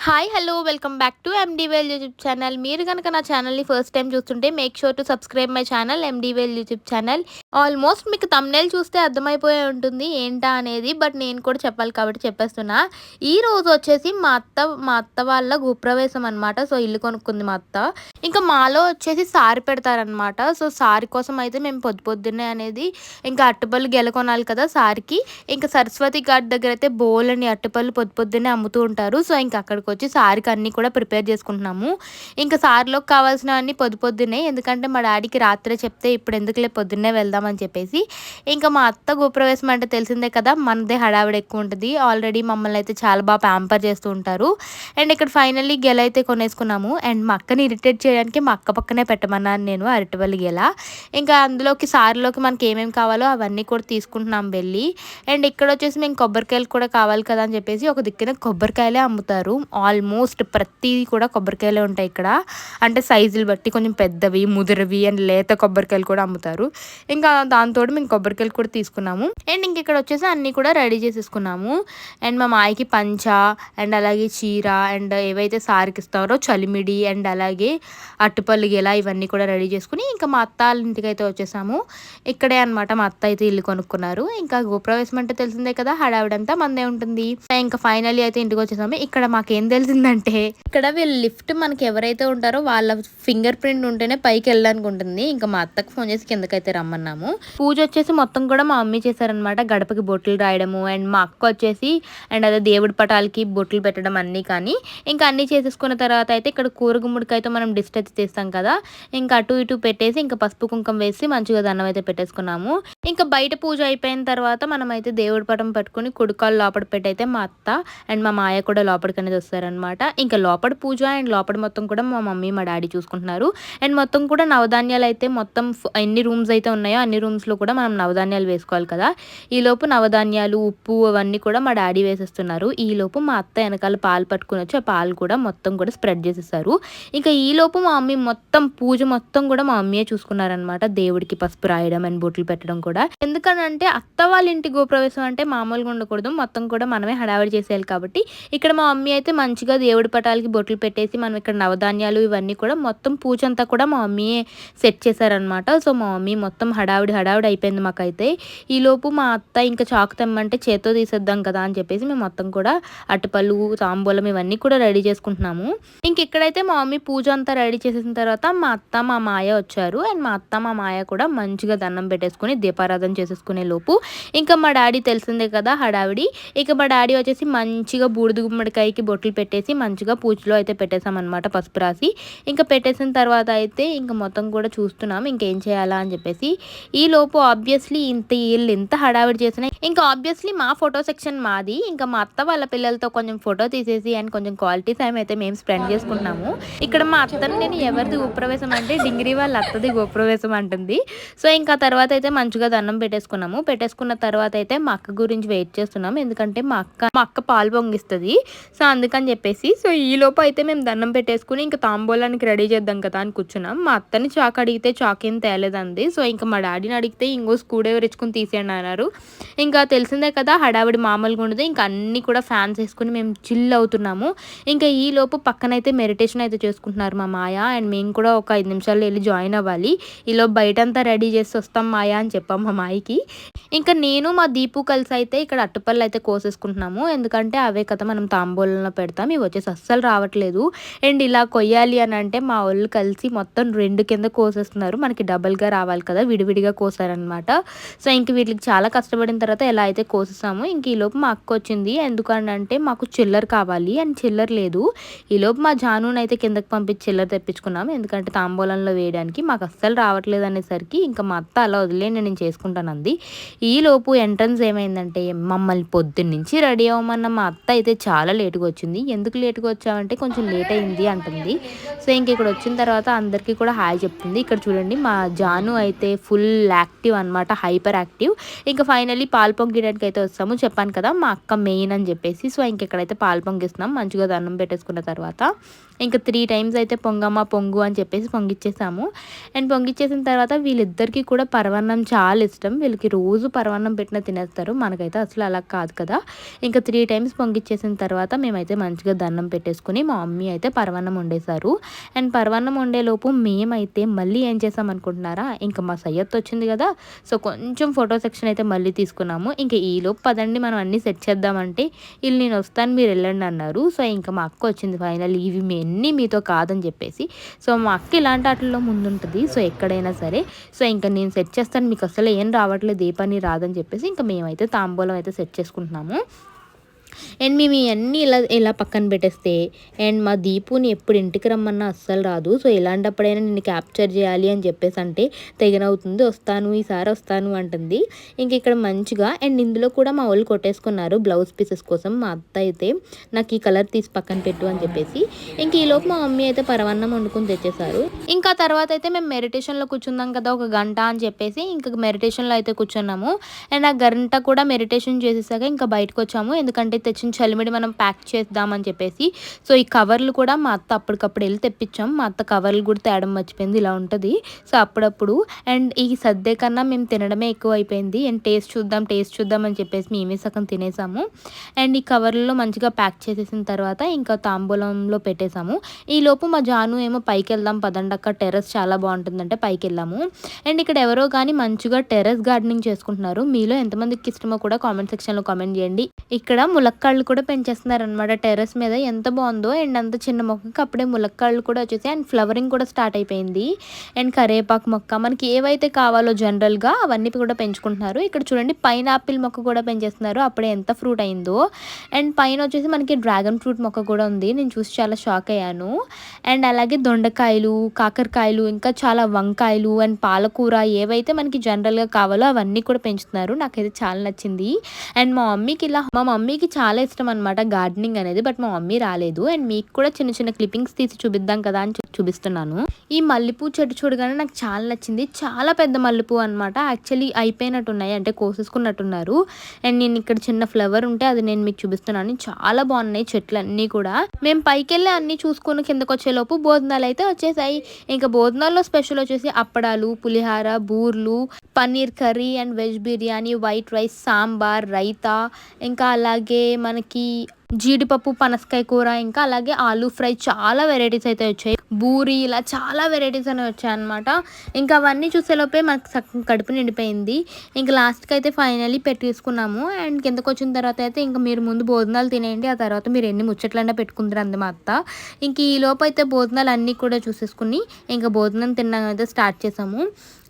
Hi hello welcome back to ఎండీవేల్ YouTube channel. మీరు కనుక నా ఛానల్ని ఫస్ట్ టైం చూస్తుంటే make sure to subscribe my channel ఎండీవేల్ యూట్యూబ్ ఛానల్. ఆల్మోస్ట్ మీకు థంబ్నెయిల్ చూస్తే అర్థమైపోయే ఉంటుంది ఏంటా అనేది, బట్ నేను కూడా చెప్పాలి కాబట్టి చెప్పేస్తున్నా. ఈ రోజు వచ్చేసి మా అత్త వాళ్ళ గృహప్రవేశం అనమాట. సో ఇల్లు కొనుక్కుంది మా అత్త. ఇంకా మాలో వచ్చేసి సారి పెడతారనమాట. సో సారి కోసం అయితే మేము పొద్దున్నే అనేది ఇంకా అట్టుపళ్ళు గెలకొనాలి కదా సారికి. ఇంకా సరస్వతి ఘాట్ దగ్గర అయితే బోలని అట్టుపళ్ళు పొద్దున్నే అమ్ముతూ ఉంటారు. సో ఇంకా అక్కడికి వచ్చి సారికి అన్నీ కూడా ప్రిపేర్ చేసుకుంటున్నాము. ఇంకా సారిలోకి కావాల్సినవన్నీ పొద్దున్నే, ఎందుకంటే మా డాడీకి రాత్రే చెప్తే ఇప్పుడు ఎందుకులే పొద్దున్నే వెళ్దామని చెప్పేసి. ఇంకా మా అత్త గృహప్రవేశం అంటే తెలిసిందే కదా, మనదే హడావిడి ఎక్కువ ఉంటుంది. ఆల్రెడీ మమ్మల్ని అయితే చాలా బాగా ప్యాంపర్ చేస్తూ ఉంటారు. అండ్ ఇక్కడ ఫైనల్లీ గెల అయితే కొనేసుకున్నాము. అండ్ మా అక్కని ఇరిటేట్ చేయడానికి మా అక్క పక్కనే పెట్టమన్నాను నేను అరటిపల్లి గెల. ఇంకా అందులోకి సారిలోకి మనకి ఏమేమి కావాలో అవన్నీ కూడా తీసుకుంటున్నాం వెళ్ళి. అండ్ ఇక్కడ వచ్చేసి మేము కొబ్బరికాయలు కూడా కావాలి కదా అని చెప్పేసి ఒక దిక్కున కొబ్బరికాయలే అమ్ముతారు. ఆల్మోస్ట్ ప్రతిదీ కూడా కొబ్బరికాయలే ఉంటాయి ఇక్కడ. అంటే సైజులు బట్టి కొంచెం పెద్దవి, ముదిరివి అండ్ లేత కొబ్బరికాయలు కూడా అమ్ముతారు. ఇంకా దాంతో మేము కొబ్బరికాయలు కూడా తీసుకున్నాము. అండ్ ఇంక ఇక్కడ వచ్చేసి అన్నీ కూడా రెడీ చేసేసుకున్నాము. అండ్ మా మాయకి పంచ అండ్ అలాగే చీర అండ్ ఏవైతే సారికి ఇస్తారో చలిమిడి అండ్ అలాగే అట్టుపల్లి గెల ఇవన్నీ కూడా రెడీ చేసుకుని ఇంకా మా అత్త వాళ్ళ ఇంటికి అయితే వచ్చేసాము. ఇక్కడే అనమాట మా అత్త అయితే ఇల్లు కొనుక్కున్నారు. ఇంకా గృహప్రవేశం అంటే తెలిసిందే కదా, హడావిడంతా మందే ఉంటుంది. ఇంకా ఫైనల్లీ అయితే ఇంటికి వచ్చేసాము. ఇక్కడ మాకేం తెలిసిందంటే, ఇక్కడ వీళ్ళ లిఫ్ట్ మనకి ఎవరైతే ఉంటారో వాళ్ళ ఫింగర్ ప్రింట్ ఉంటేనే పైకి వెళ్ళడానికి ఉంటుంది. ఇంకా మా అత్తకు ఫోన్ చేసి కిందకైతే రమ్మన్నాము. పూజ వచ్చేసి మొత్తం కూడా మా మమ్మీ చేశారనమాట. గడపకి బొట్లు రాయడము అండ్ మా అక్క వచ్చేసి అండ్ అదే దేవుడి పటాలకి బొట్లు పెట్టడం అన్నీ. కానీ ఇంకా అన్నీ చేసేసుకున్న తర్వాత అయితే ఇక్కడ కూరగుమ్మడికైతే మనం డిస్ట్ అయితే తీస్తాం కదా, ఇంకా అటు ఇటు పెట్టేసి ఇంకా పసుపు కుంకం వేసి మంచిగా దండం అయితే పెట్టేసుకున్నాము. ఇంకా బయట పూజ అయిపోయిన తర్వాత మనం అయితే దేవుడి పటం పట్టుకుని కుడికాలు లోపల పెట్టయితే మా అత్త అండ్ మా మాయ కూడా లోపలికి అనేది వస్తారనమాట. ఇంకా లోపల పూజ అండ్ లోపల మొత్తం కూడా మా మమ్మీ మా డాడీ చూసుకుంటున్నారు. అండ్ మొత్తం కూడా నవధాన్యాలు అయితే మొత్తం ఎన్ని రూమ్స్ అయితే ఉన్నాయో అన్ని రూమ్స్లో కూడా మనం నవధాన్యాలు వేసుకోవాలి కదా. ఈలోపు నవధాన్యాలు, ఉప్పు అవన్నీ కూడా మా డాడీ వేసేస్తున్నారు. ఈలోపు మా అత్త వెనకాల పాలు పట్టుకుని వచ్చి ఆ పాలు కూడా మొత్తం కూడా స్ప్రెడ్ చేసేస్తారు. ఇంకా ఈలోపు మా మమ్మీ మొత్తం పూజ మొత్తం కూడా మా మమ్మీయే చూసుకున్నారనమాట. దేవుడికి పసుపు రాయడం అండ్ బొట్లు పెట్టడం కూడా. ఎందుకనంటే అత్త వాళ్ళ ఇంటి గృహప్రవేశం అంటే మామూలుగా ఉండకూడదు, మొత్తం కూడా మనమే హడావిడి చేసేయాలి కాబట్టి ఇక్కడ మా మమ్మీ అయితే మంచిగా దేవుడి పటాలకి బొట్లు పెట్టేసి మనం ఇక్కడ నవధాన్యాలు ఇవన్నీ కూడా మొత్తం పూజ అంతా కూడా మా మమ్మీయే సెట్ చేశారనమాట. సో మా మమ్మీ మొత్తం హడావిడి అయిపోయింది మాకైతే. ఈలోపు మా అత్త ఇంకా చాకు తెమ్మంటే చేత్తో తీసేద్దాం కదా అని చెప్పేసి మేము మొత్తం కూడా అటుపళ్ళు, తాంబూలం ఇవన్నీ కూడా రెడీ చేసుకుంటున్నాము. ఇంక ఇక్కడైతే మా మమ్మీ పూజ అంతా రెడీ చేసేసిన తర్వాత మా అత్త మా మాయ వచ్చారు. అండ్ మా అత్త మా మాయ కూడా మంచిగా దండం పెట్టేసుకుని దీపారాధన చేసేసుకునే లోపు ఇంకా మా డాడీ తెలిసిందే కదా హడావిడి. ఇక మా డాడీ వచ్చేసి మంచిగా బూడిద గుమ్మడికాయకి బొట్లు పెట్టేసి మంచిగా పూజలో అయితే పెట్టేసామన్నమాట పసుపు రాసి. ఇంకా పెట్టేసిన తర్వాత అయితే ఇంకా మొత్తం కూడా చూస్తున్నాం ఇంకేం చేయాలా అని చెప్పేసి. ఈ లోపు ఆబ్వియస్లీ వీళ్ళు ఇంత హడావిడి చేసినా ఇంకా ఆబ్వియస్లీ మా ఫోటో సెక్షన్ మాది. ఇంకా మా అత్త వాళ్ళ పిల్లలతో కొంచెం ఫోటో తీసేసి అండ్ కొంచెం క్వాలిటీ టైం అయితే మేము స్పెండ్ చేసుకుంటున్నాము. ఇక్కడ మా అత్తని నేను ఎవరిది గృహప్రవేశం అంటే డింగిరి వాళ్ళ అత్తది గృహప్రవేశం అంటుంది. సో ఇంకా తర్వాత అయితే మంచిగా దండం పెట్టేసుకున్నాము. పెట్టేసుకున్న తర్వాత అయితే మా అక్క గురించి వెయిట్ చేస్తున్నాము. ఎందుకంటే మా అక్క పాలు పొంగిస్తుంది. సో అందుకని చెప్పేసి సో ఈ లోపు అయితే మేము దండం పెట్టేసుకుని ఇంకా తాంబూలానికి రెడీ చేద్దాం కదా అని కూర్చున్నాం. మా అత్తని చాకు అడిగితే చాకు ఏం తేలేదండి. సో ఇంకా మా డాడీని అడిగితే ఇంకో స్క్రూడ్రైవర్ ఇచ్చుకుని తీసేయండి అన్నారు. ఇంకా తెలిసిందే కదా హడావిడి మామూలుగా ఉండదు. ఇంకా అన్నీ కూడా ఫ్యాన్స్ వేసుకుని మేము చిల్ అవుతున్నాము. ఇంకా ఈ లోపు పక్కనైతే మెడిటేషన్ అయితే చేసుకుంటున్నారు మా మాయ. అండ్ మేము కూడా ఒక 5 నిమిషాల్లో వెళ్ళి జాయిన్ అవ్వాలి. ఈలోపు బయటంతా రెడీ చేసి వస్తాం మాయ అని చెప్పాం మా మాయకి. ఇంకా నేను మా దీపు కలిసి అయితే ఇక్కడ అట్టుపళ్ళు అయితే కోసేసుకుంటున్నాము. ఎందుకంటే అవే కదా మనం తాంబూలంలో పెడతాం. ఇవి వచ్చేసి అస్సలు రావట్లేదు. అండ్ ఇలా కొయ్యాలి అని అంటే మా వాళ్ళు కలిసి మొత్తం 2 కింద కోసేస్తున్నారు. మనకి డబల్గా రావాలి కదా, విడివిడిగా కోసారనమాట. సో ఇంక వీటికి చాలా కష్టపడిన తర్వాత ఎలా అయితే కోసేసాము. ఇంక ఈలోపు మా అక్క వచ్చింది. ఎందుకంటే మాకు చిల్లర కావాలి అండ్ చిల్లర లేదు. ఈలోపు మా జానుని అయితే కిందకి పంపించి చిల్లర తెప్పించుకున్నాము. ఎందుకంటే తాంబూలంలో వేయడానికి మాకు అస్సలు రావట్లేదు అనేసరికి ఇంకా మా అత్త అలా వదిలేండి నేను చేసుకుంటానంది. ఈలోపు ఎంట్రన్స్ ఏమైందంటే మమ్మల్ని పొద్దున్నుంచి రెడీ అవ్వమన్న మా అత్త అయితే చాలా లేటుగా వచ్చింది. ఎందుకు లేటుగా వచ్చామంటే కొంచెం లేట్ అయింది అంటుంది. సో ఇంక ఇక్కడ వచ్చిన తర్వాత అందరికీ కూడా హాయ్ చెప్తుంది. ఇక్కడ చూడండి మా జాను అయితే ఫుల్ యాక్టివ్ అనమాట, హైపర్ యాక్టివ్. ఇంకా ఫైనల్లీ పాలు పాలు పొంగియడానికి అయితే వస్తాము. చెప్పాను కదా మా అక్క మెయిన్ అని చెప్పేసి. సో ఇంకెక్కడైతే పాలు పొంగిస్తున్నాం. మంచిగా దండం పెట్టేసుకున్న తర్వాత ఇంకా 3 టైమ్స్ అయితే పొంగమ్మ పొంగు అని చెప్పేసి పొంగిచ్చేసాము. అండ్ పొంగిచ్చేసిన తర్వాత వీళ్ళిద్దరికీ కూడా పరమాన్నం చాలా ఇష్టం. వీళ్ళకి రోజు పరమాన్నం పెట్టినా తినేస్తారు. మనకైతే అసలు అలా కాదు కదా. ఇంకా 3 టైమ్స్ పొంగిచ్చేసిన తర్వాత మేమైతే మంచిగా దండం పెట్టేసుకుని మా మమ్మీ అయితే పరమాన్నం వండేశారు. అండ్ పరమాన్నం వండేలోపు మేమైతే మళ్ళీ ఏం చేసామనుకుంటున్నారా, ఇంకా మా సయ్యత్ వచ్చింది కదా. సో కొంచెం ఫోటో సెక్షన్ అయితే మళ్ళీ తీసుకున్నాము. ఇంకా ఈలోపు పదండి మనం అన్నీ సెట్ చేద్దామంటే వీళ్ళు నేను వస్తాను మీరు వెళ్ళండి అన్నారు. సో ఇంకా మా అక్క వచ్చింది ఫైనల్. ఇవి అన్నీ మీతో కాదని చెప్పేసి. సో మా అక్క ఇలాంటి వాటిల్లో ముందుంటుంది. సో ఎక్కడైనా సరే. సో ఇంకా నేను సెట్ చేస్తాను, మీకు అసలు ఏం రావట్లేదు, ఏ పని రాదని చెప్పేసి ఇంకా మేమైతే తాంబూలం అయితే సెట్ చేసుకుంటున్నాము. అండ్ మేము ఇవన్నీ ఇలా పక్కన పెట్టేస్తే అండ్ మా దీపుని ఎప్పుడు ఇంటికి రమ్మన్నా అస్సలు రాదు. సో ఇలాంటప్పుడైనా నేను క్యాప్చర్ చేయాలి అని చెప్పేసి అంటే తెగనవుతుంది. వస్తాను ఈసారి వస్తాను అంటుంది. ఇంక ఇక్కడ మంచిగా అండ్ ఇందులో కూడా మా వాళ్ళు కొట్టేసుకున్నారు బ్లౌజ్ పీసెస్ కోసం. మా అత్త అయితే నాకు ఈ కలర్ తీసి పక్కన పెట్టు అని చెప్పేసి. ఇంక ఈలోపు మా మమ్మీ అయితే పరమాన్నం వండుకొని తెచ్చేసారు. ఇంకా తర్వాత అయితే మేము మెడిటేషన్లో కూర్చుందాం కదా 1 గంట అని చెప్పేసి ఇంకా మెడిటేషన్లో అయితే కూర్చున్నాము. అండ్ ఆ గంట కూడా మెడిటేషన్ చేసేసాక ఇంకా బయటకు వచ్చాము. ఎందుకంటే తెచ్చిన చలిమిడి మనం ప్యాక్ చేద్దామని చెప్పేసి. సో ఈ కవర్లు కూడా మా అత్త అప్పటికప్పుడు వెళ్ళి తెప్పించాం. మా అత్త కవర్లు కూడా తేడం మర్చిపోయింది. ఇలా ఉంటుంది. సో అప్పుడప్పుడు అండ్ ఈ సద్దే కన్నా మేము తినడమే ఎక్కువ అయిపోయింది. అండ్ టేస్ట్ చూద్దాం అని చెప్పేసి మేమే సగం తినేసాము. అండ్ ఈ కవర్లలో మంచిగా ప్యాక్ చేసేసిన తర్వాత ఇంకా తాంబూలంలో పెట్టేసాము. ఈలోపు మా జాను ఏమో పైకి వెళ్దాం పదండి అక్క, టెర్రస్ చాలా బాగుంటుందంటే పైకి వెళ్ళాము. అండ్ ఇక్కడ ఎవరో కానీ మంచిగా టెర్రస్ గార్డెనింగ్ చేసుకుంటున్నారు. మీలో ఎంతమందికి ఇష్టమో కూడా కామెంట్ సెక్షన్లో కామెంట్ చేయండి. ఇక్కడ ములక్కాళ్ళు కూడా పెంచేస్తున్నారు అనమాట టెర్రస్ మీద. ఎంత బాగుందో. అండ్ అంత చిన్న మొక్కకి అప్పుడే ములక్కాళ్ళు కూడా వచ్చేసి అండ్ ఫ్లవరింగ్ కూడా స్టార్ట్ అయిపోయింది. అండ్ కరేపాకు మొక్క మనకి ఏవైతే కావాలో జనరల్గా అవన్నీ కూడా పెంచుకుంటున్నారు. ఇక్కడ చూడండి పైనాపిల్ మొక్క కూడా పెంచేస్తున్నారు. అప్పుడే ఎంత ఫ్రూట్ అయిందో. అండ్ పైన వచ్చేసి మనకి డ్రాగన్ ఫ్రూట్ మొక్క కూడా ఉంది. నేను చూసి చాలా షాక్ అయ్యాను. అండ్ అలాగే దొండకాయలు, కాకరకాయలు, ఇంకా చాలా వంకాయలు అండ్ పాలకూర ఏవైతే మనకి జనరల్గా కావాలో అవన్నీ కూడా పెంచుతున్నారు. నాకైతే చాలా నచ్చింది. అండ్ మా మమ్మీకి చాలా ఇష్టం అనమాట గార్డెనింగ్ అనేది. బట్ మా మమ్మీ రాలేదు. అండ్ మీకు కూడా చిన్న చిన్న క్లిప్పింగ్స్ తీసి చూపిద్దాం కదా అని చూపిస్తున్నాను. ఈ మల్లెపూ చెట్టు చూడగానే నాకు చాలా నచ్చింది. చాలా పెద్ద మల్లెపూ అనమాట. యాక్చువల్లీ అయిపోయినట్టున్నాయి, అంటే కోసేసుకున్నట్టున్నారు. అండ్ నేను ఇక్కడ చిన్న ఫ్లవర్ ఉంటే అది నేను మీకు చూపిస్తున్నాను. చాలా బాగున్నాయి చెట్లు అన్నీ కూడా. మేము పైకి వెళ్ళి అన్నీ చూసుకుని కిందకు వచ్చేలోపు భోజనాలు అయితే వచ్చేసాయి. ఇంకా భోజనాల్లో స్పెషల్ వచ్చేసి అప్పడాలు, పులిహార, బూర్లు, paneer curry and veg biryani, white rice, sambar, raita, ఇంకా అలాగే మనకి జీడిపప్పు పనసకాయ కూర, ఇంకా అలాగే ఆలూ ఫ్రై, చాలా వెరైటీస్ అయితే వచ్చాయి. బూరి, ఇలా చాలా వెరైటీస్ అనేవి వచ్చాయి అనమాట. ఇంకా అవన్నీ చూసేలోపే మనకు సగం కడుపు నిండిపోయింది. ఇంకా లాస్ట్కి అయితే ఫైనల్లీ పెట్టేసుకున్నాము. అండ్ కిందకు వచ్చిన తర్వాత అయితే ఇంకా మీరు ముందు భోజనాలు తినేయండి, ఆ తర్వాత మీరు ఎన్ని ముచ్చట్లైనా పెట్టుకుంటారు అంది మా అత్త. ఇంక ఈ లోపు అయితే భోజనాలు అన్నీ కూడా చూసేసుకుని ఇంకా భోజనం తినడం అయితే స్టార్ట్ చేసాము.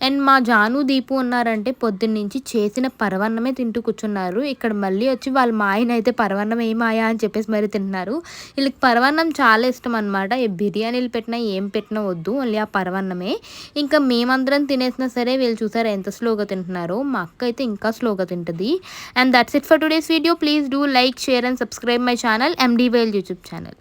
అండ్ మా జాను, దీపు ఉన్నారంటే పొద్దున్నుంచి చేసిన పరవన్నమే తింటూ కూర్చున్నారు. ఇక్కడ మళ్ళీ వచ్చి వాళ్ళ మా ఆయన అయితే పరవన్నం ఏమాయా అని చెప్పేసి మరి తింటున్నారు. వీళ్ళకి పరవన్నం చాలా ఇష్టం అనమాట. బిర్యానీలు పెట్టినా ఏం పెట్టినా వద్దు, ఓన్లీ ఆ పరవన్నమే. ఇంకా మేమందరం తినేసినా సరే వీళ్ళు చూసారా ఎంత స్లోగా తింటున్నారో. మా అక్క అయితే ఇంకా స్లోగా తింటుంది. And that's it for today's video. Please do like, share and subscribe my channel MDVL YouTube channel.